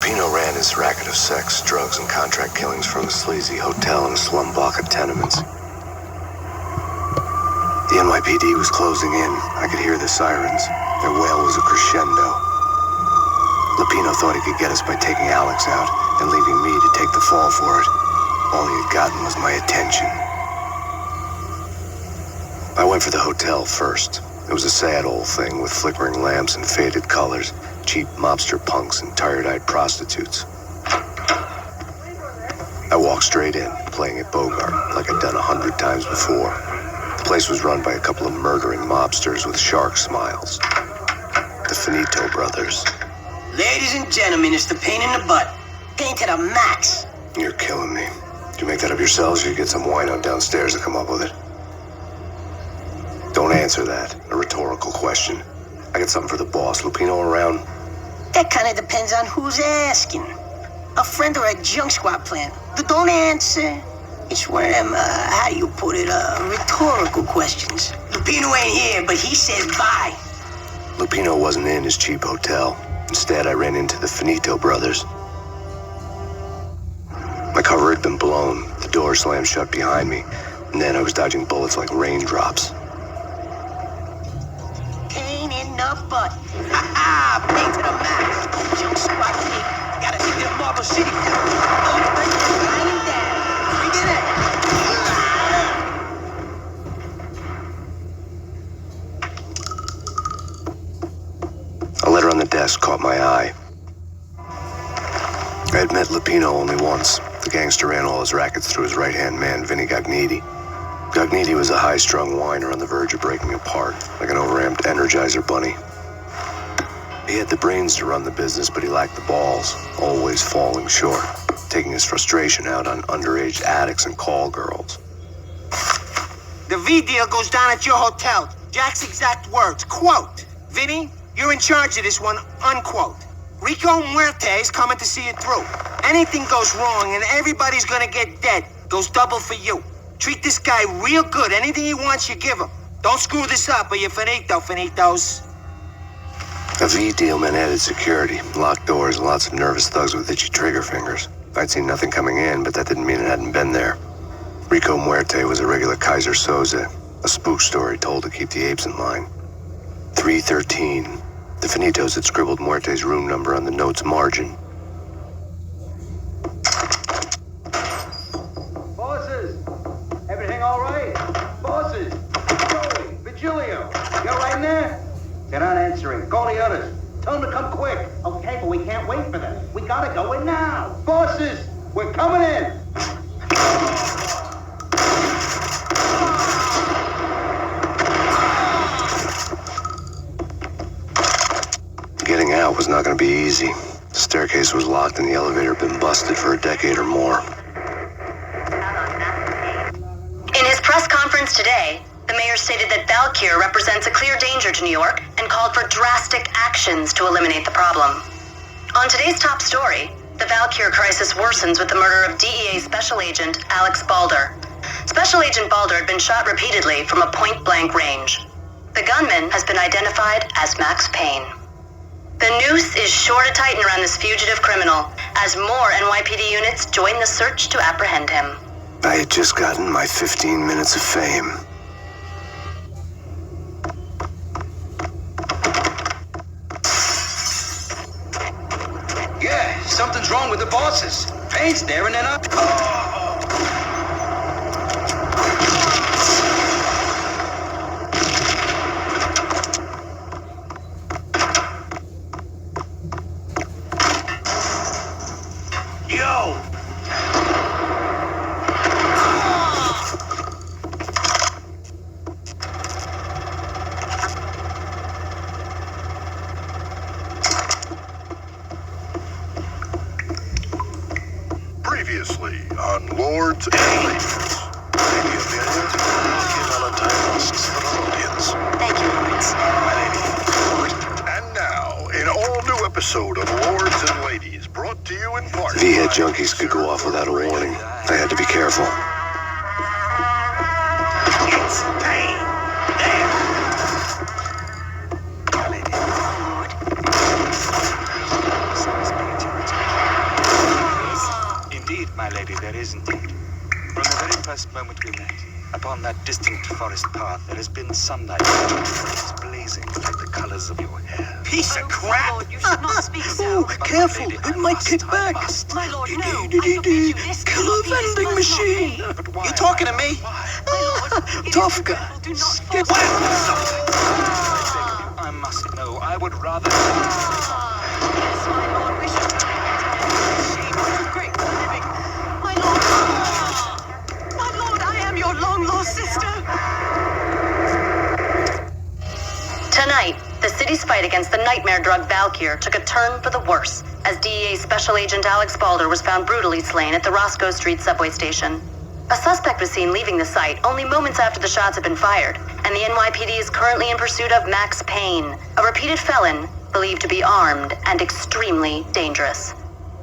Lupino ran his racket of sex, drugs, and contract killings from a sleazy hotel in a slum block of tenements. The NYPD was closing in. I could hear the sirens. Their wail was a crescendo. Lupino thought he could get us by taking Alex out and leaving me to take the fall for it. All he had gotten was my attention. I went for the hotel first. It was a sad old thing with flickering lamps and faded colors, cheap mobster punks and tired-eyed prostitutes. I walked straight in, playing at Bogart, like I'd done 100 times before. The place was run by a couple of murdering mobsters with shark smiles. The Finito brothers. Ladies and gentlemen, it's the pain in the butt. Pain to the max. You're killing me. Did you make that up yourselves, or you get some wino downstairs to come up with it? Don't answer that. A rhetorical question. I got something for the boss. Lupino around? That kind of depends on who's asking. A friend or a junk squad plan. But don't answer. It's one of them, how do you put it, rhetorical questions. Lupino ain't here, but he says bye. Lupino wasn't in his cheap hotel. Instead, I ran into the Finito brothers. My cover had been blown. The door slammed shut behind me. And then I was dodging bullets like raindrops. Pain in the butt. Ha-ha! Pain to the max. Junk squad kick. Gotta see that Marble City. Oh, bring it down. Bring it in. A letter on the desk caught my eye. I had met Lupino only once. The gangster ran all his rackets through his right-hand man, Vinny Gagniti. Gagniti was a high-strung whiner on the verge of breaking apart, like an overamped Energizer bunny. He had the brains to run the business, but he lacked the balls, always falling short, taking his frustration out on underage addicts and call girls. The V deal goes down at your hotel. Jack's exact words, quote, "Vinny, you're in charge of this one," unquote. Rico Muerte's coming to see it through. Anything goes wrong and everybody's gonna get dead. Goes double for you. Treat this guy real good. Anything he wants, you give him. Don't screw this up or you're finito, finitos. A V deal meant added security, locked doors, and lots of nervous thugs with itchy trigger fingers. I'd seen nothing coming in, but that didn't mean it hadn't been there. Rico Muerte was a regular Kaiser Soze, a spook story told to keep the apes in line. 313. The Finitos had scribbled Muerte's room number on the note's margin. Bosses! Everything all right? Bosses! Joey! Vigilio! You all right in there? They're not answering. Call the others. Tell them to come quick. Okay, but we can't wait for them. We gotta go in now. Bosses! We're coming in! Getting out was not going to be easy. The staircase was locked and the elevator had been busted for a decade or more. In his press conference today, the mayor stated that Valkyr represents a clear danger to New York and called for drastic actions to eliminate the problem. On today's top story, the Valkyr crisis worsens with the murder of DEA Special Agent Alex Balder. Special Agent Balder had been shot repeatedly from a point-blank range. The gunman has been identified as Max Payne. The noose is sure to tighten around this fugitive criminal as more NYPD units join the search to apprehend him. I had just gotten my 15 minutes of fame. Yeah, something's wrong with the bosses. Payne's there and then up. Yo! Previously on Lords and Ladies. Lady Amelia, Lady Valentine asks for an audience. Thank you, Lawrence. And now, an all-new episode of Lords and Ladies, brought to you in part V-head by junkies could go off without a warning. I had to be careful. It's Payne! There! first moment we met, upon that distant forest path, there has been sunlight. It's blazing like the colors of your hair. Piece of crap! Lord, you should not speak so. Oh, careful, lady, it I might must, kick I back. must. My lord, no. I forbid you. This Killer cannot be. This vending must not machine. be. But why? You talking to me? Why? My lord, it is Tough regrettable. guy. Do not Get force What? I must know. I would rather. Yes, my lord, we should shame too great for the living. My lord, I am your long-lost sister. Tonight, the city's fight against the nightmare drug Valkyr took a turn for the worse, as DEA Special Agent Alex Balder was found brutally slain at the Roscoe Street subway station. A suspect was seen leaving the site only moments after the shots had been fired, and the NYPD is currently in pursuit of Max Payne, a repeated felon believed to be armed and extremely dangerous.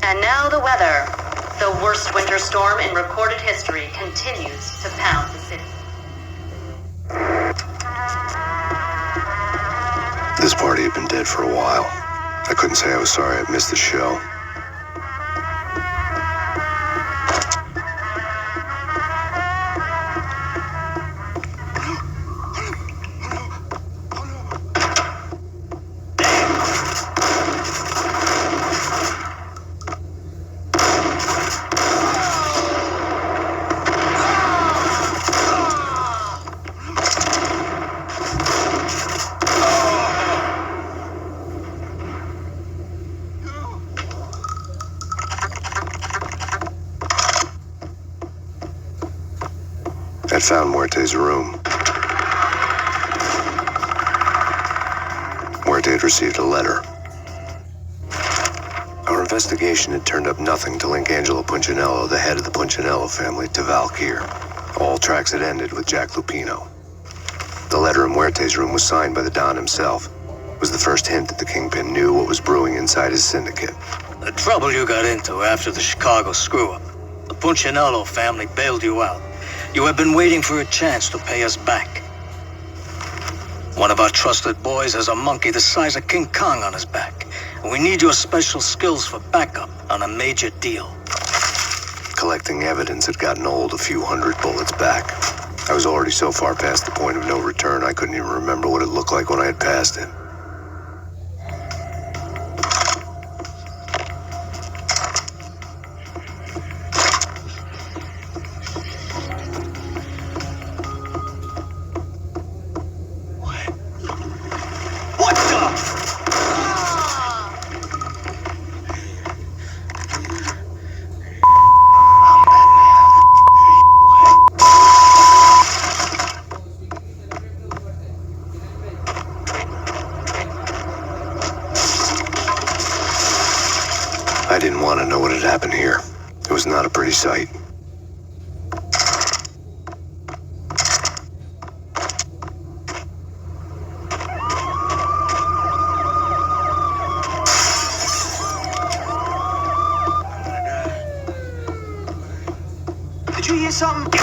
And now the weather. The worst winter storm in recorded history continues to pound the city. This party had been dead for a while. I couldn't say I was sorry I'd missed the show. I'd found Muerte's room. Muerte had received a letter. Our investigation had turned up nothing to link Angelo Punchinello, the head of the Punchinello family, to Valkyr. All tracks had ended with Jack Lupino. The letter in Muerte's room was signed by the Don himself. It was the first hint that the Kingpin knew what was brewing inside his syndicate. The trouble you got into after the Chicago screw-up. The Punchinello family bailed you out. You have been waiting for a chance to pay us back. One of our trusted boys has a monkey the size of King Kong on his back, and we need your special skills for backup on a major deal. Collecting evidence had gotten old a few hundred bullets back. I was already so far past the point of no return, I couldn't even remember what it looked like when I had passed it. What the? I didn't want to know what had happened here. It was not a pretty sight. Did you hear something?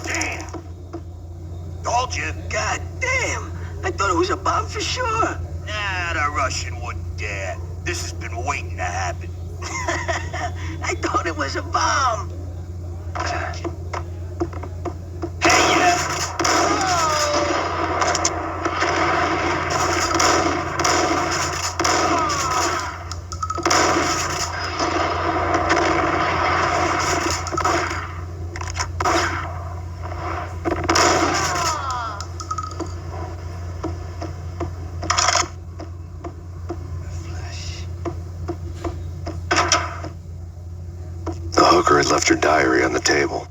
Damn! Told you. God damn! I thought it was a bomb for sure. Nah, the Russian wouldn't dare. This has been waiting to happen. I thought it was a bomb. Hey, yeah! The hooker had left her diary on the table.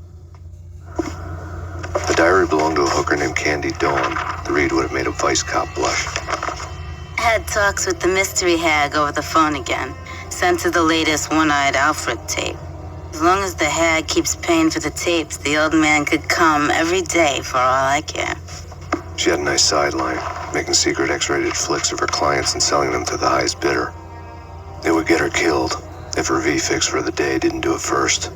The diary belonged to a hooker named Candy Dawn. The read would have made a vice cop blush. Had talks with the mystery hag over the phone again. Sent her the latest one-eyed Alfred tape. As long as the hag keeps paying for the tapes, the old man could come every day for all I care. She had a nice sideline, making secret X-rated flicks of her clients and selling them to the highest bidder. It would get her killed if her V-fix for the day didn't do it first.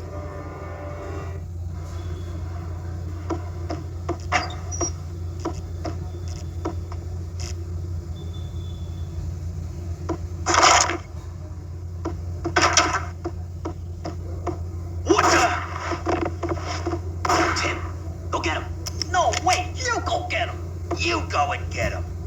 go get him. You go and get him.